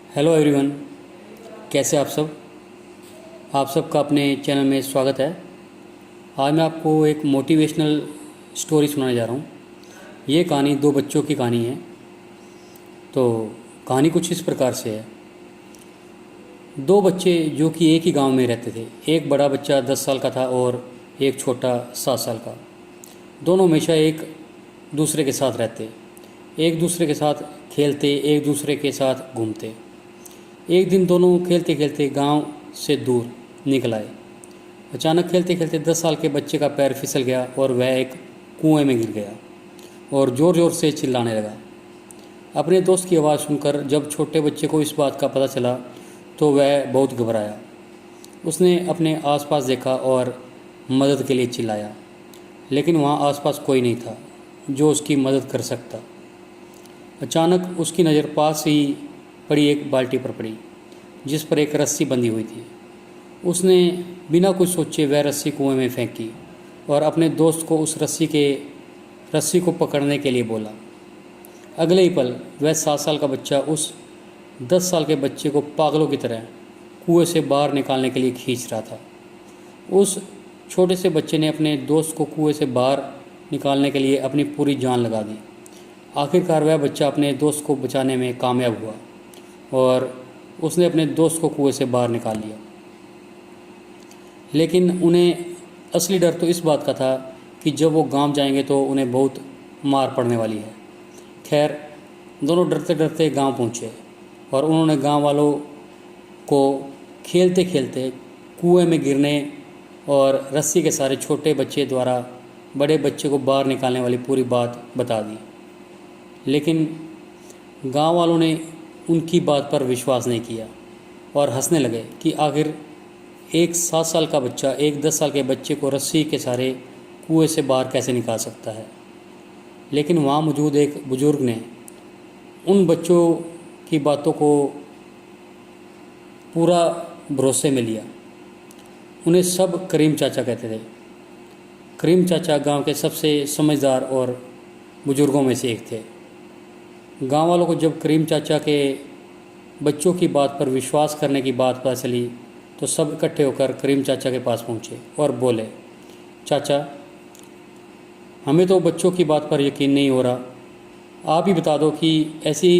Hello everyone, कैसे आप सब। आप सबका अपने चैनल में स्वागत है। आज मैं आपको एक मोटिवेशनल स्टोरी सुनाने जा रहा हूँ। ये कहानी दो बच्चों की कहानी है। तो कहानी कुछ इस प्रकार से है। दो बच्चे जो कि एक ही गांव में रहते थे। एक बड़ा बच्चा 10 साल का था और एक छोटा 7 साल का। दोनों हमेशा एक दूसरे के साथ रहते, एक दूसरे के साथ खेलते, एक दूसरे के साथ घूमते। एक दिन दोनों खेलते खेलते गांव से दूर निकल आए। अचानक खेलते खेलते 10 साल के बच्चे का पैर फिसल गया और वह एक कुएं में गिर गया और ज़ोर ज़ोर से चिल्लाने लगा। अपने दोस्त की आवाज़ सुनकर जब छोटे बच्चे को इस बात का पता चला तो वह बहुत घबराया। उसने अपने आसपास देखा और मदद के लिए चिल्लाया, लेकिन वहाँ आसपास कोई नहीं था जो उसकी मदद कर सकता। अचानक उसकी नज़र पास ही पड़ी एक बाल्टी पर पड़ी जिस पर एक रस्सी बंधी हुई थी। उसने बिना कुछ सोचे वह रस्सी कुएं में फेंकी और अपने दोस्त को उस रस्सी को पकड़ने के लिए बोला। अगले ही पल वह 7 साल का बच्चा उस 10 साल के बच्चे को पागलों की तरह कुएं से बाहर निकालने के लिए खींच रहा था। उस छोटे से बच्चे ने अपने दोस्त को कुएं से बाहर निकालने के लिए अपनी पूरी जान लगा दी। आखिरकार वह बच्चा अपने दोस्त को बचाने में कामयाब हुआ और उसने अपने दोस्त को कुएं से बाहर निकाल लिया। लेकिन उन्हें असली डर तो इस बात का था कि जब वो गांव जाएंगे तो उन्हें बहुत मार पड़ने वाली है। खैर, दोनों डरते डरते गांव पहुंचे और उन्होंने गांव वालों को खेलते खेलते कुएं में गिरने और रस्सी के सारे छोटे बच्चे द्वारा बड़े बच्चे को बाहर निकालने वाली पूरी बात बता दी। लेकिन गांव वालों ने उनकी बात पर विश्वास नहीं किया और हंसने लगे कि आखिर एक 7 साल का बच्चा एक 10 साल के बच्चे को रस्सी के सहारे कुएं से बाहर कैसे निकाल सकता है। लेकिन वहाँ मौजूद एक बुजुर्ग ने उन बच्चों की बातों को पूरा भरोसे में लिया। उन्हें सब करीम चाचा कहते थे। करीम चाचा गांव के सबसे समझदार और बुजुर्गों में से एक थे। गांव वालों को जब करीम चाचा के बच्चों की बात पर विश्वास करने की बात पता चली तो सब इकट्ठे होकर करीम चाचा के पास पहुंचे और बोले, चाचा, हमें तो बच्चों की बात पर यकीन नहीं हो रहा। आप ही बता दो कि ऐसी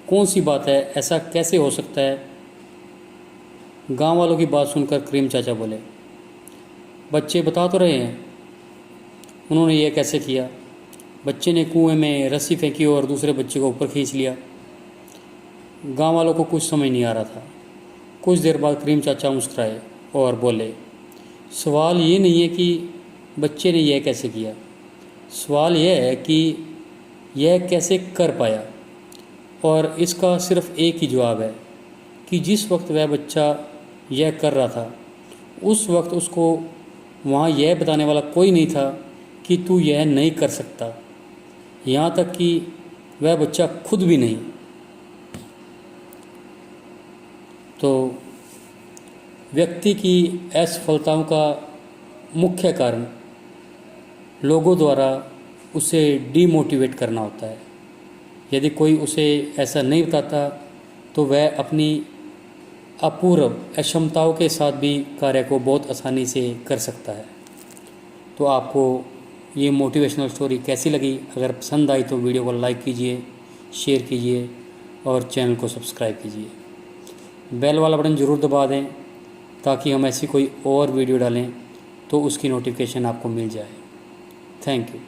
कौन सी बात है, ऐसा कैसे हो सकता है। गांव वालों की बात सुनकर करीम चाचा बोले, बच्चे बता तो रहे हैं, उन्होंने ये कैसे किया। बच्चे ने कुएं में रस्सी फेंकी और दूसरे बच्चे को ऊपर खींच लिया। गांव वालों को कुछ समझ नहीं आ रहा था। कुछ देर बाद करीम चाचा मुस्कुराए और बोले, सवाल ये नहीं है कि बच्चे ने यह कैसे किया, सवाल यह है कि यह कैसे कर पाया। और इसका सिर्फ एक ही जवाब है कि जिस वक्त वह बच्चा यह कर रहा था उस वक्त उसको वहाँ यह बताने वाला कोई नहीं था कि तू यह नहीं कर सकता, यहाँ तक कि वह बच्चा खुद भी नहीं। तो व्यक्ति की असफलताओं का मुख्य कारण लोगों द्वारा उसे डीमोटिवेट करना होता है। यदि कोई उसे ऐसा नहीं बताता तो वह अपनी अपूर्व अक्षमताओं के साथ भी कार्य को बहुत आसानी से कर सकता है। तो आपको ये मोटिवेशनल स्टोरी कैसी लगी? अगर पसंद आई तो वीडियो को लाइक कीजिए, शेयर कीजिए और चैनल को सब्सक्राइब कीजिए। बेल वाला बटन ज़रूर दबा दें ताकि हम ऐसी कोई और वीडियो डालें तो उसकी नोटिफिकेशन आपको मिल जाए। Thank you.